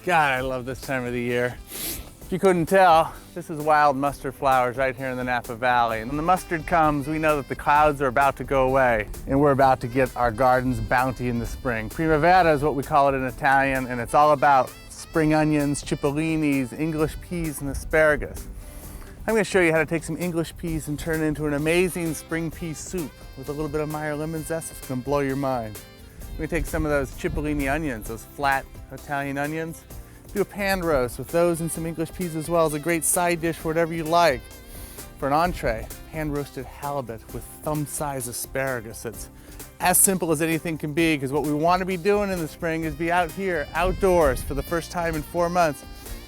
God, I love this time of the year. If you couldn't tell, this is wild mustard flowers right here in the Napa Valley. And when the mustard comes, we know that the clouds are about to go away and we're about to get our garden's bounty in the spring. Primavera is what we call it in Italian, and it's all about spring onions, cipollinis, English peas, and asparagus. I'm going to show you how to take some English peas and turn it into an amazing spring pea soup with a little bit of Meyer lemon zest. It's going to blow your mind. We're going to take some of those cipollini onions, those flat Italian onions, do a pan roast with those and some English peas as well as a great side dish for whatever you like. For an entree, hand roasted halibut with thumb-sized asparagus. It's as simple as anything can be, because what we want to be doing in the spring is be out here, outdoors, for the first time in 4 months,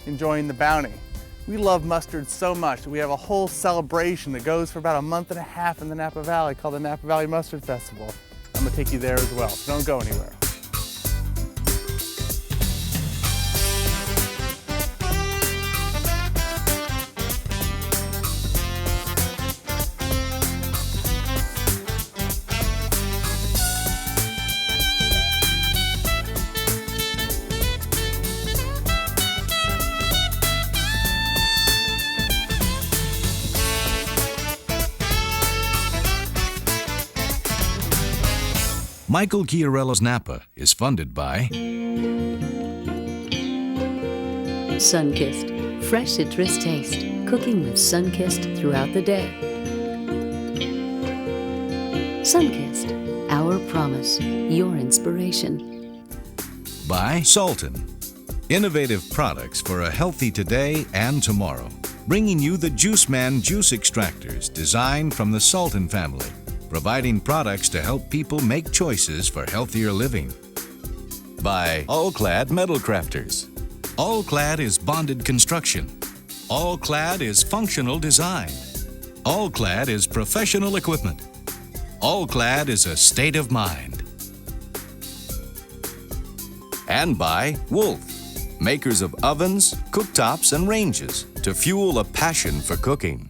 enjoying the bounty. We love mustard so much that we have a whole celebration that goes for about a month and a half in the Napa Valley called the Napa Valley Mustard Festival. I'm gonna take you there as well, so don't go anywhere. Michael Chiarello's Napa is funded by Sunkissed, fresh citrus taste, cooking with Sunkissed throughout the day. Sunkissed, our promise, your inspiration. by Sultan. Innovative products for a healthy today and tomorrow. Bringing you the Juice Man juice extractors designed from the Sultan family, providing products to help people make choices for healthier living. By All-Clad Metal Crafters. All-Clad is bonded construction. All-Clad is functional design. All-Clad is professional equipment. All-Clad is a state of mind. And by Wolf, makers of ovens, cooktops, and ranges to fuel a passion for cooking.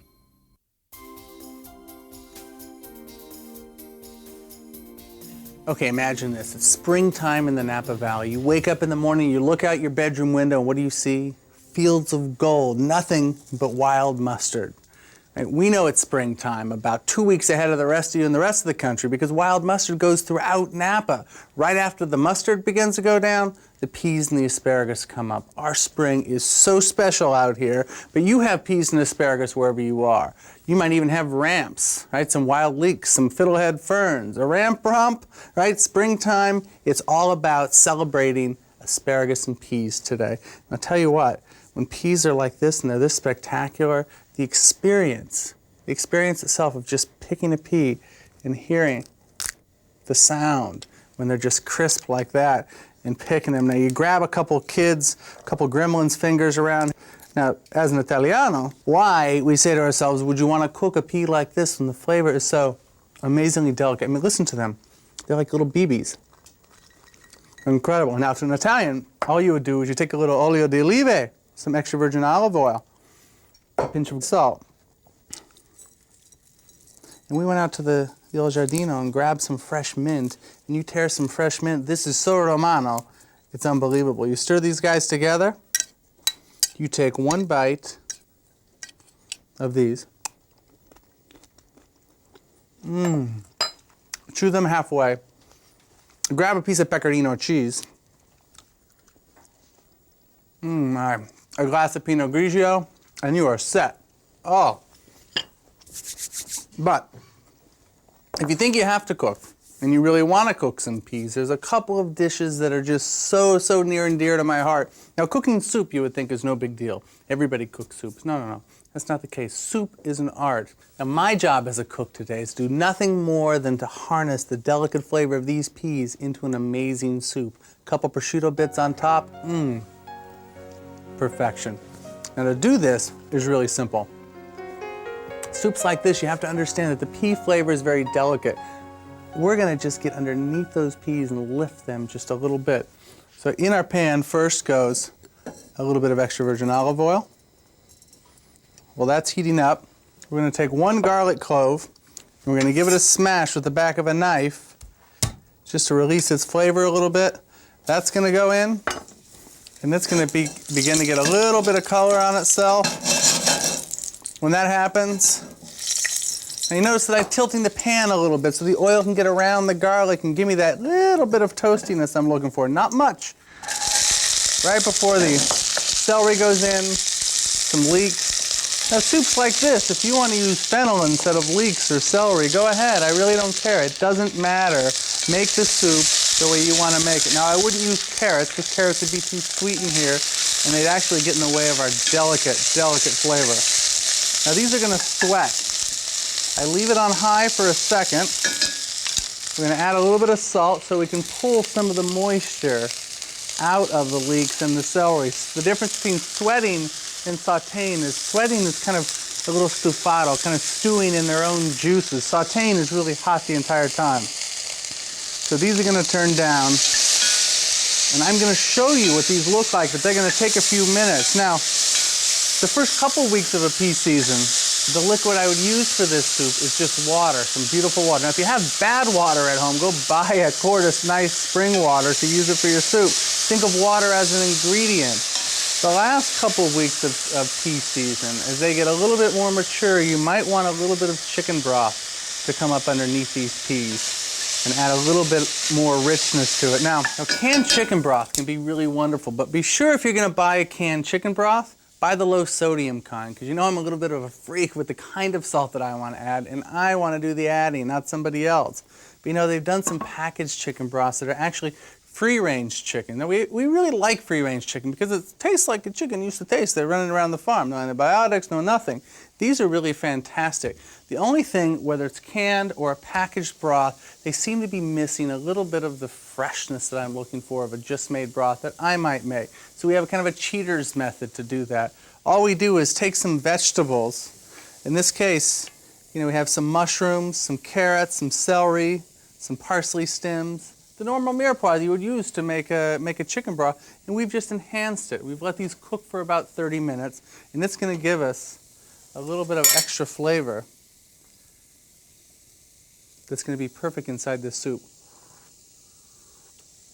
Okay, imagine this. It's springtime in the Napa Valley. You wake up in the morning, you look out your bedroom window, and what do you see? Fields of gold, nothing but wild mustard. Right? We know it's springtime about 2 weeks ahead of the rest of you and the rest of the country because wild mustard goes throughout Napa. Right after the mustard begins to go down, the peas and the asparagus come up. Our spring is so special out here, but you have peas and asparagus wherever you are. You might even have ramps, right? Some wild leeks, some fiddlehead ferns, a ramp rump, right? Springtime, it's all about celebrating asparagus and peas today. And I'll tell you what, when peas are like this and they're this spectacular, the experience itself of just picking a pea and hearing the sound when they're just crisp like that and picking them. Now you grab a couple kids, a couple gremlins' fingers around. Now, as an Italiano, why we say to ourselves, would you want to cook a pea like this when the flavor is so amazingly delicate? I mean, listen to them. They're like little BBs. Incredible. Now, to an Italian, all you would do is you take a little olio di olive, some extra virgin olive oil, a pinch of salt. And we went out to the Il Giardino and grabbed some fresh mint, and you tear some fresh mint. This is so Romano, it's unbelievable. You stir these guys together, you take one bite of these, chew them halfway, grab a piece of pecorino cheese, a glass of Pinot Grigio, and you are set. Oh. But if you think you have to cook, and you really want to cook some peas, there's a couple of dishes that are just so near and dear to my heart. Now, cooking soup you would think is no big deal. Everybody cooks soups. No. That's not the case. Soup is an art. Now, my job as a cook today is to do nothing more than to harness the delicate flavor of these peas into an amazing soup. A couple prosciutto bits on top. Perfection. Now, to do this is really simple. Soups like this, you have to understand that the pea flavor is very delicate. We're gonna just get underneath those peas and lift them just a little bit. So in our pan first goes a little bit of extra virgin olive oil. While that's heating up, we're gonna take one garlic clove, and we're gonna give it a smash with the back of a knife just to release its flavor a little bit. That's gonna go in. And it's going to begin to get a little bit of color on itself. When that happens, now you notice that I'm tilting the pan a little bit so the oil can get around the garlic and give me that little bit of toastiness I'm looking for. Not much. Right before the celery goes in, some leeks. Now soups like this, if you want to use fennel instead of leeks or celery, go ahead. I really don't care. It doesn't matter. Make the soup the way you want to make it. Now I wouldn't use carrots because carrots would be too sweet in here and they'd actually get in the way of our delicate flavor. Now these are going to sweat. I leave it on high for a second. We're going to add a little bit of salt so we can pull some of the moisture out of the leeks and the celery. The difference between sweating and sauteing is sweating is kind of a little stufato, kind of stewing in their own juices. Sauteing is really hot the entire time. So these are going to turn down, and I'm going to show you what these look like, but they're going to take a few minutes. Now, the first couple weeks of a pea season, the liquid I would use for this soup is just water, some beautiful water. Now, if you have bad water at home, go buy a quart of nice spring water to use it for your soup. Think of water as an ingredient. The last couple of weeks of pea season, as they get a little bit more mature, you might want a little bit of chicken broth to come up underneath these peas and add a little bit more richness to it. Now, canned chicken broth can be really wonderful, but be sure if you're going to buy a canned chicken broth, buy the low sodium kind, because you know I'm a little bit of a freak with the kind of salt that I want to add, and I want to do the adding, not somebody else. But you know, they've done some packaged chicken broths that are actually free-range chicken. Now, we really like free-range chicken because it tastes like a chicken used to taste. They're running around the farm. No antibiotics, no nothing. These are really fantastic. The only thing, whether it's canned or a packaged broth, they seem to be missing a little bit of the freshness that I'm looking for of a just-made broth that I might make. So we have a kind of a cheater's method to do that. All we do is take some vegetables. In this case, you know, we have some mushrooms, some carrots, some celery, some parsley stems, the normal mirepoix you would use to make a chicken broth, and we've just enhanced it. We've let these cook for about 30 minutes, and it's going to give us a little bit of extra flavor that's going to be perfect inside this soup.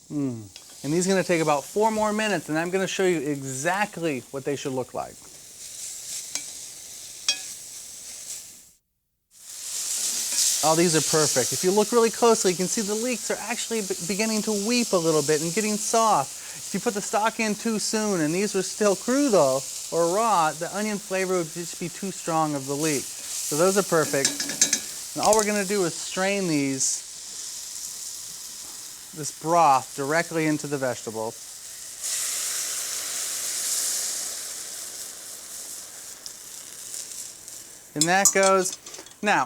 And these are going to take about 4 more minutes, and I'm going to show you exactly what they should look like. Oh, these are perfect. If you look really closely, you can see the leeks are actually beginning to weep a little bit and getting soft. If you put the stock in too soon and these were still crudo or raw, the onion flavor would just be too strong of the leek. So those are perfect. And all we're going to do is strain this broth directly into the vegetables. And that goes. Now,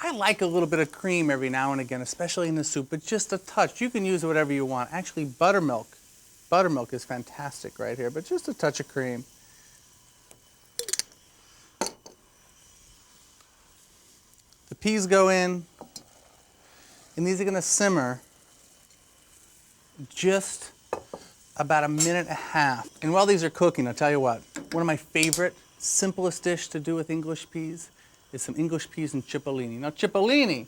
I like a little bit of cream every now and again, especially in the soup, but just a touch. You can use whatever you want. Actually, buttermilk. Buttermilk is fantastic right here, but just a touch of cream. The peas go in, and these are going to simmer just about 1.5 minutes. And while these are cooking, I'll tell you what, one of my favorite, simplest dish to do with English peas is some English peas and cipollini. Now, cipollini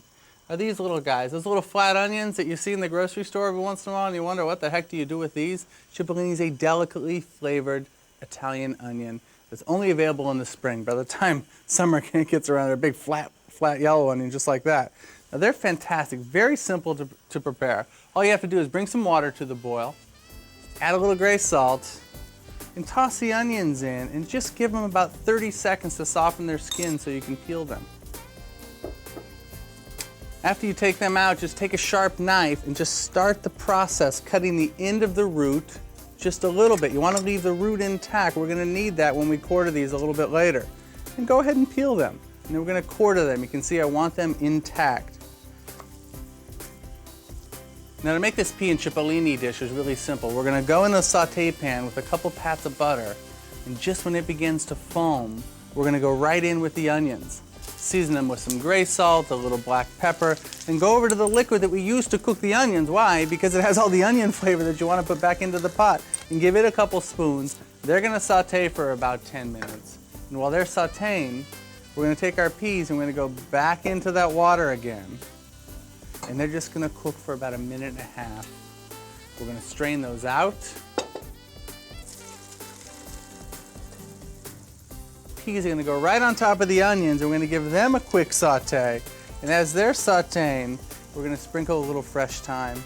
are these little guys, those little flat onions that you see in the grocery store every once in a while, and you wonder what the heck do you do with these? Cipollini is a delicately flavored Italian onion that's only available in the spring. By the time summer gets around, they're a big flat yellow onion just like that. Now, they're fantastic, very simple to prepare. All you have to do is bring some water to the boil, add a little gray salt, and toss the onions in and just give them about 30 seconds to soften their skin so you can peel them. After you take them out, just take a sharp knife and just start the process cutting the end of the root just a little bit. You want to leave the root intact. We're going to need that when we quarter these a little bit later. And go ahead and peel them. And then we're going to quarter them. You can see I want them intact. Now, to make this pea and cipollini dish is really simple. We're going to go in a saute pan with a couple pats of butter, and just when it begins to foam, we're going to go right in with the onions. Season them with some gray salt, a little black pepper, and go over to the liquid that we used to cook the onions. Why? Because it has all the onion flavor that you want to put back into the pot. And give it a couple spoons. They're going to saute for about 10 minutes. And while they're sauteing, we're going to take our peas and we're going to go back into that water again. And they're just going to cook for about 1.5 minutes. We're going to strain those out. peas are going to go right on top of the onions, and we're going to give them a quick saute. And as they're sauteing, we're going to sprinkle a little fresh thyme.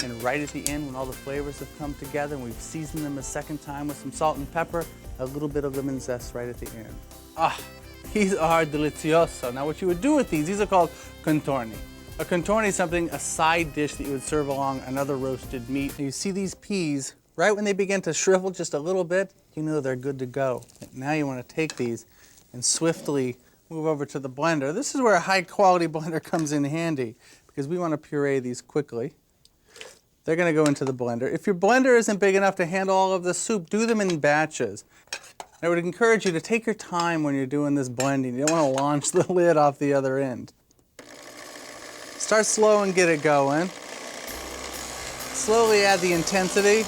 And right at the end, when all the flavors have come together and we've seasoned them a second time with some salt and pepper, a little bit of lemon zest right at the end. Ah, these are delicioso. Now what you would do with these are called contorni. A contorni is something, a side dish that you would serve along another roasted meat. And you see these peas, right when they begin to shrivel just a little bit, you know they're good to go. Now you want to take these and swiftly move over to the blender. This is where a high quality blender comes in handy because we want to puree these quickly. They're going to go into the blender. If your blender isn't big enough to handle all of the soup, do them in batches. I would encourage you to take your time when you're doing this blending. You don't want to launch the lid off the other end. Start slow and get it going. Slowly add the intensity.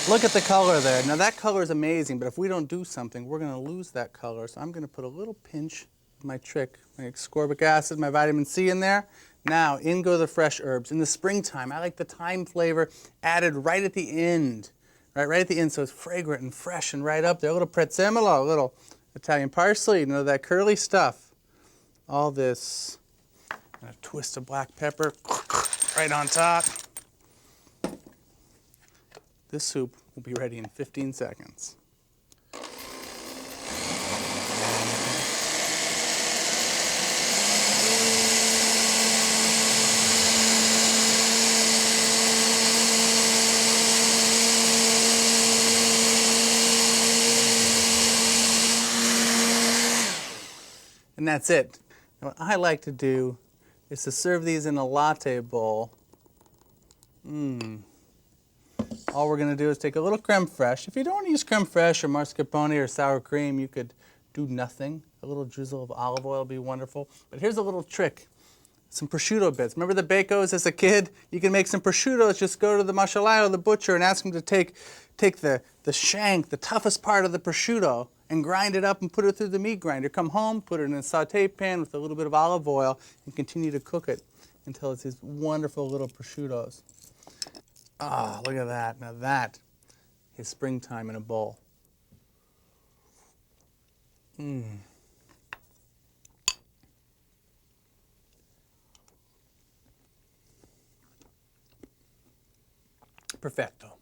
Look at the color there. Now that color is amazing, but if we don't do something, we're going to lose that color. So I'm going to put a little pinch of my trick, my ascorbic acid, my vitamin C in there. Now in go the fresh herbs. In the springtime, I like the thyme flavor added right at the end. Right at the end, so it's fragrant and fresh and right up there. A little prezzemolo, a little Italian parsley, you know, that curly stuff. All this, and a twist of black pepper right on top. This soup will be ready in 15 seconds. And that's it. Now, what I like to do is to serve these in a latte bowl. All we're going to do is take a little creme fraiche. If you don't want to use creme fraiche or mascarpone or sour cream, you could do nothing. A little drizzle of olive oil would be wonderful. But here's a little trick. Some prosciutto bits. Remember the Bacos as a kid? You can make some prosciuttos. Just go to the macellaio, the butcher, and ask him to take the shank, the toughest part of the prosciutto, and grind it up and put it through the meat grinder. Come home, put it in a saute pan with a little bit of olive oil, and continue to cook it until it's these wonderful little prosciuttos. Ah, look at that. Now that is springtime in a bowl. Perfecto.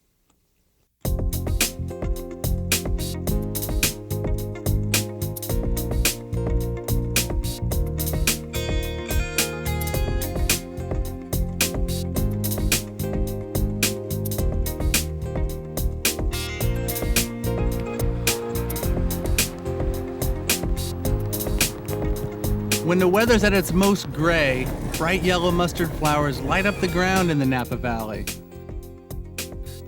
When the weather's at its most gray, bright yellow mustard flowers light up the ground in the Napa Valley.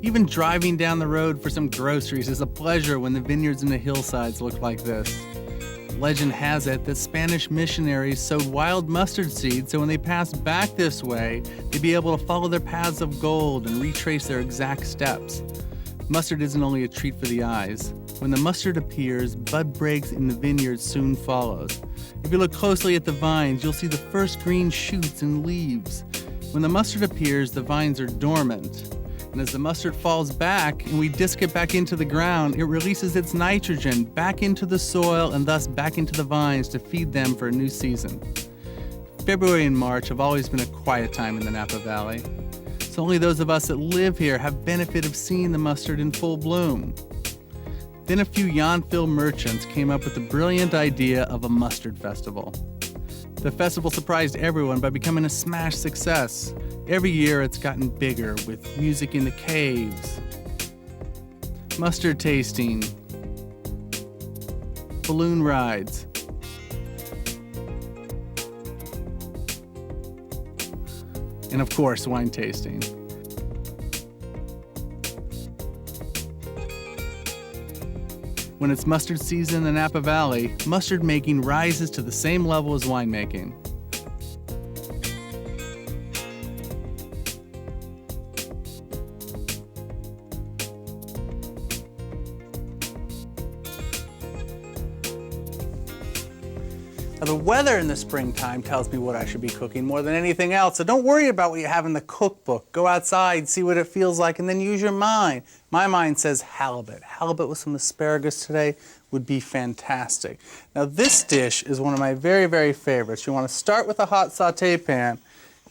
Even driving down the road for some groceries is a pleasure when the vineyards and the hillsides look like this. Legend has it that Spanish missionaries sowed wild mustard seeds so when they passed back this way, they'd be able to follow their paths of gold and retrace their exact steps. Mustard isn't only a treat for the eyes. When the mustard appears, bud breaks in the vineyard soon follows. If you look closely at the vines, you'll see the first green shoots and leaves. When the mustard appears, the vines are dormant. And as the mustard falls back and we disc it back into the ground, it releases its nitrogen back into the soil and thus back into the vines to feed them for a new season. February and March have always been a quiet time in the Napa Valley. So only those of us that live here have benefit of seeing the mustard in full bloom. Then a few Yountville merchants came up with the brilliant idea of a mustard festival. The festival surprised everyone by becoming a smash success. Every year it's gotten bigger with music in the caves, mustard tasting, balloon rides, and of course wine tasting. When it's mustard season in the Napa Valley, mustard making rises to the same level as winemaking. Now, the weather in the springtime tells me what I should be cooking more than anything else, so don't worry about what you have in the cookbook. Go outside, see what it feels like, and then use your mind. My mind says halibut. Halibut with some asparagus today would be fantastic. Now, this dish is one of my very, very favorites. You want to start with a hot saute pan,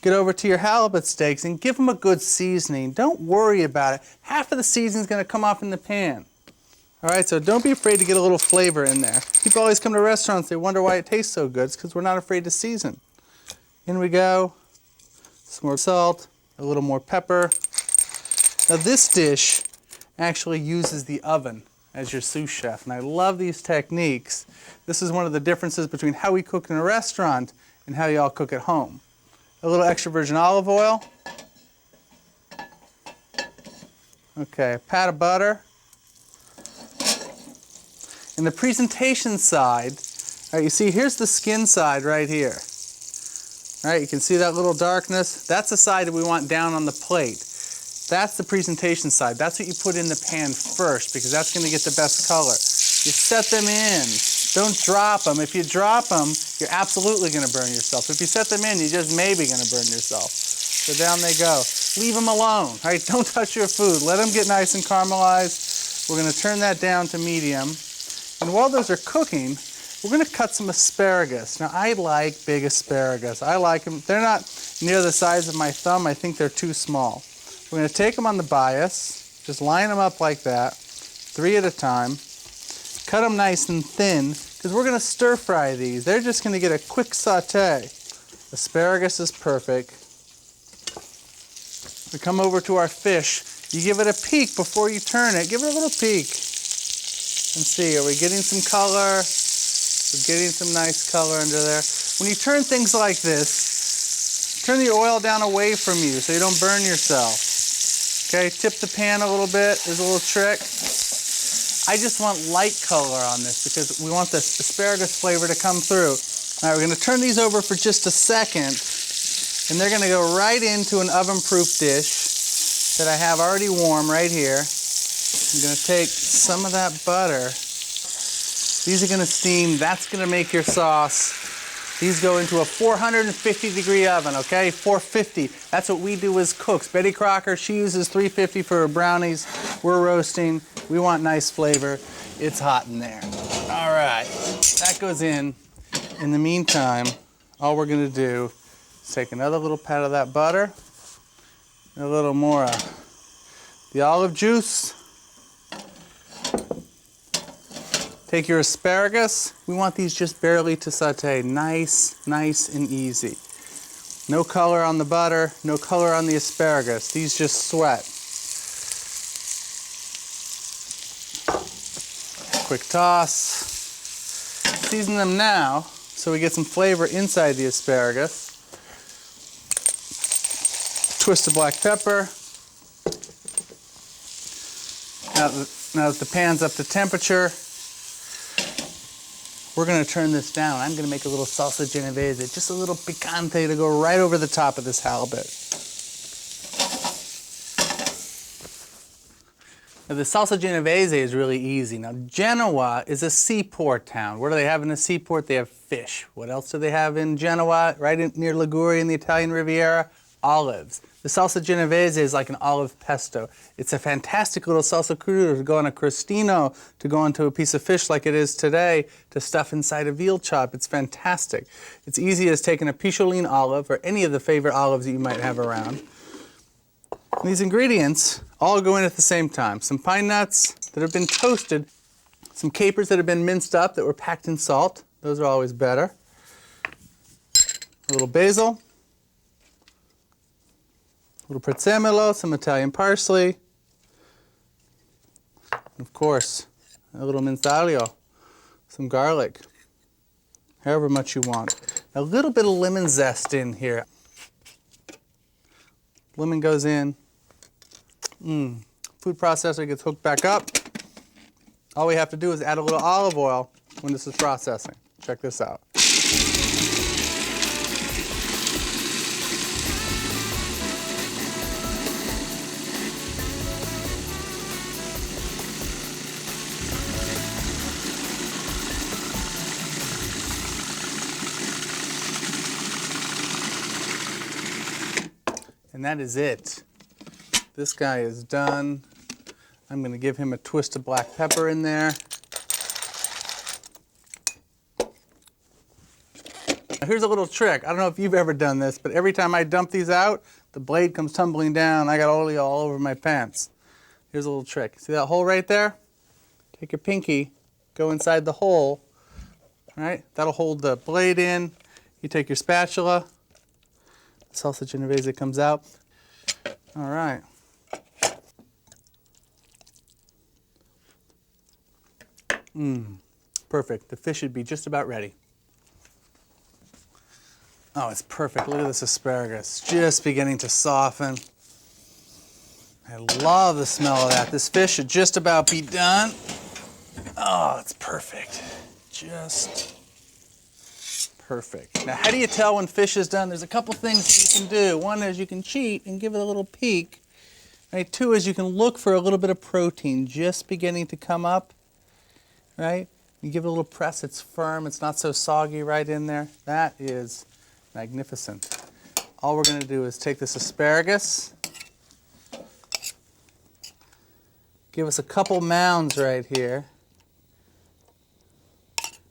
get over to your halibut steaks, and give them a good seasoning. Don't worry about it. Half of the seasoning is going to come off in the pan. All right, so don't be afraid to get a little flavor in there. People always come to restaurants, they wonder why it tastes so good. It's because we're not afraid to season. In we go. Some more salt, a little more pepper. Now this dish actually uses the oven as your sous chef, and I love these techniques. This is one of the differences between how we cook in a restaurant and how y'all cook at home. A little extra virgin olive oil. Okay, a pat of butter. And the presentation side, all right, you see here's the skin side right here. All right, you can see that little darkness. That's the side that we want down on the plate. That's the presentation side. That's what you put in the pan first because that's going to get the best color. You set them in. Don't drop them. If you drop them, you're absolutely going to burn yourself. If you set them in, you're just maybe going to burn yourself. So down they go. Leave them alone. All right, don't touch your food. Let them get nice and caramelized. We're going to turn that down to medium. And while those are cooking, we're going to cut some asparagus. Now, I like big asparagus. I like them. They're not near the size of my thumb. I think they're too small. We're going to take them on the bias, just line them up like that, 3 at a time. Cut them nice and thin, because we're going to stir fry these. They're just going to get a quick saute. Asparagus is perfect. We come over to our fish. You give it a peek before you turn it. Give it a little peek. And see, are we getting some color? We're getting some nice color under there. When you turn things like this, turn the oil down away from you so you don't burn yourself. Okay, tip the pan a little bit. There's a little trick. I just want light color on this because we want the asparagus flavor to come through. All right, we're going to turn these over for just a second, and they're going to go right into an oven-proof dish that I have already warm right here. I'm going to take some of that butter. These are going to steam. That's going to make your sauce. These go into a 450-degree oven, okay? 450. That's what we do as cooks. Betty Crocker, she uses 350 for her brownies. We're roasting. We want nice flavor. It's hot in there. All right. That goes in. In the meantime, all we're going to do is take another little pat of that butter, a little more the olive juice. Take your asparagus. We want these just barely to saute. Nice, nice and easy. No color on the butter, no color on the asparagus. These just sweat. Quick toss. Season them now so we get some flavor inside the asparagus. Twist of black pepper. Now that the pan's up to temperature, we're going to turn this down. I'm going to make a little salsa genovese, just a little picante to go right over the top of this halibut. Now, the salsa genovese is really easy. Now, Genoa is a seaport town. What do they have in the seaport? They have fish. What else do they have in Genoa, near Liguria in the Italian Riviera? Olives. The salsa genovese is like an olive pesto. It's a fantastic little salsa crudo to go on a crostino, to go onto a piece of fish like it is today, to stuff inside a veal chop. It's fantastic. It's easy as taking a picholine olive or any of the favorite olives that you might have around. And these ingredients all go in at the same time. Some pine nuts that have been toasted, some capers that have been minced up that were packed in salt. Those are always better. A little basil. A little prezzemolo, some Italian parsley, and of course, a little minced aglio, some garlic, however much you want. A little bit of lemon zest in here. Lemon goes in. Food processor gets hooked back up. All we have to do is add a little olive oil when this is processing. Check this out. And that is it. This guy is done. I'm going to give him a twist of black pepper in there. Now here's a little trick. I don't know if you've ever done this, but every time I dump these out, the blade comes tumbling down. I got oil all over my pants. Here's a little trick. See that hole right there? Take your pinky, go inside the hole, right? That'll hold the blade in. You take your spatula, the salsa genovese comes out. All right. Perfect. The fish should be just about ready. Oh, it's perfect. Look at this asparagus, just beginning to soften. I love the smell of that. This fish should just about be done. Oh, it's perfect. Just perfect. Now, how do you tell when fish is done? There's a couple things that you can do. One is you can cheat and give it a little peek. Right? Two is you can look for a little bit of protein just beginning to come up. Right? You give it a little press. It's firm. It's not so soggy right in there. That is magnificent. All we're going to do is take this asparagus, give us a couple mounds right here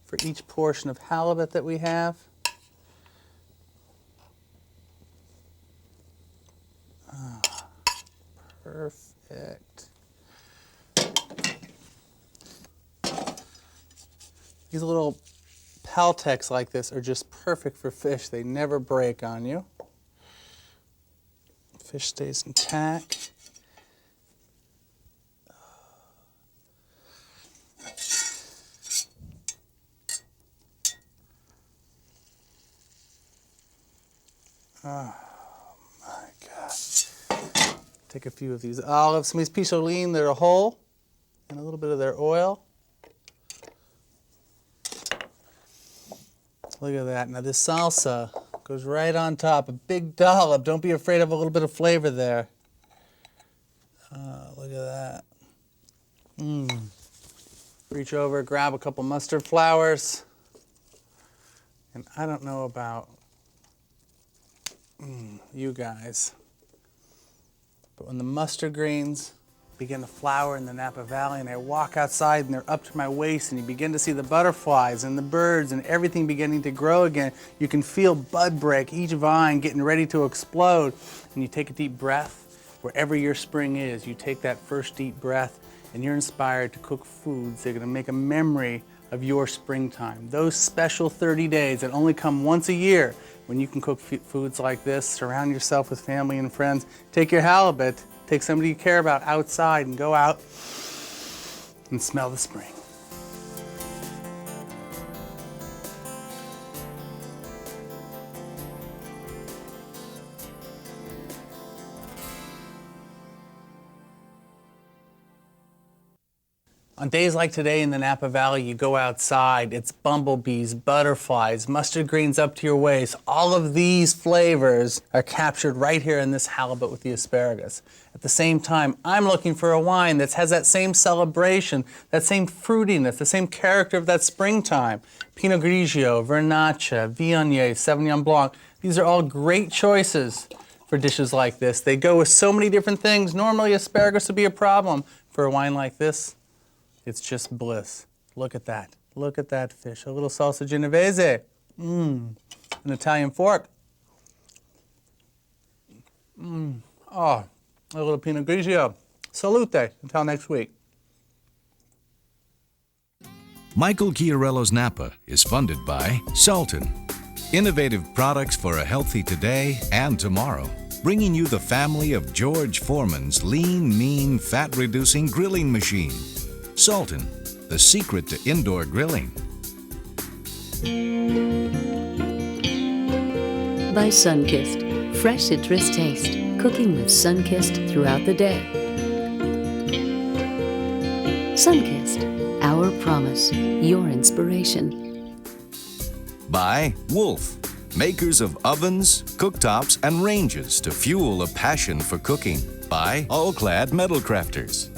for each portion of halibut that we have. Ah, perfect. These little Paltex like this are just perfect for fish. They never break on you. Fish stays intact. Oh my gosh. Take a few of these olives, some of these cipollini that are whole, and a little bit of their oil. Look at that. Now this salsa goes right on top. A big dollop. Don't be afraid of a little bit of flavor there. Look at that. Reach over, grab a couple mustard flowers. And I don't know about you guys, but when the mustard greens begin to flower in the Napa Valley and I walk outside and they're up to my waist and you begin to see the butterflies and the birds and everything beginning to grow again, you can feel bud break, each vine getting ready to explode, and you take a deep breath. Wherever your spring is, you take that first deep breath and you're inspired to cook foods that are going to make a memory of your springtime. Those special 30 days that only come once a year when you can cook foods like this, surround yourself with family and friends, take your halibut, take somebody you care about outside and go out and smell the spring. On days like today in the Napa Valley, you go outside, it's bumblebees, butterflies, mustard greens up to your waist. All of these flavors are captured right here in this halibut with the asparagus. At the same time, I'm looking for a wine that has that same celebration, that same fruitiness, the same character of that springtime. Pinot Grigio, Vernaccia, Viognier, Sauvignon Blanc. These are all great choices for dishes like this. They go with so many different things. Normally, asparagus would be a problem. For a wine like this, it's just bliss. Look at that. Look at that fish. A little salsa genovese. An Italian fork. Oh, a little Pinot Grigio. Salute. Until next week. Michael Chiarello's Napa is funded by Sultan. Innovative products for a healthy today and tomorrow. Bringing you the family of George Foreman's lean, mean, fat-reducing grilling machine. Sultan, the secret to indoor grilling. By Sunkist, fresh citrus taste, cooking with Sunkist throughout the day. Sunkist, our promise, your inspiration. By Wolf, makers of ovens, cooktops, and ranges to fuel a passion for cooking. By All-Clad Metal Crafters.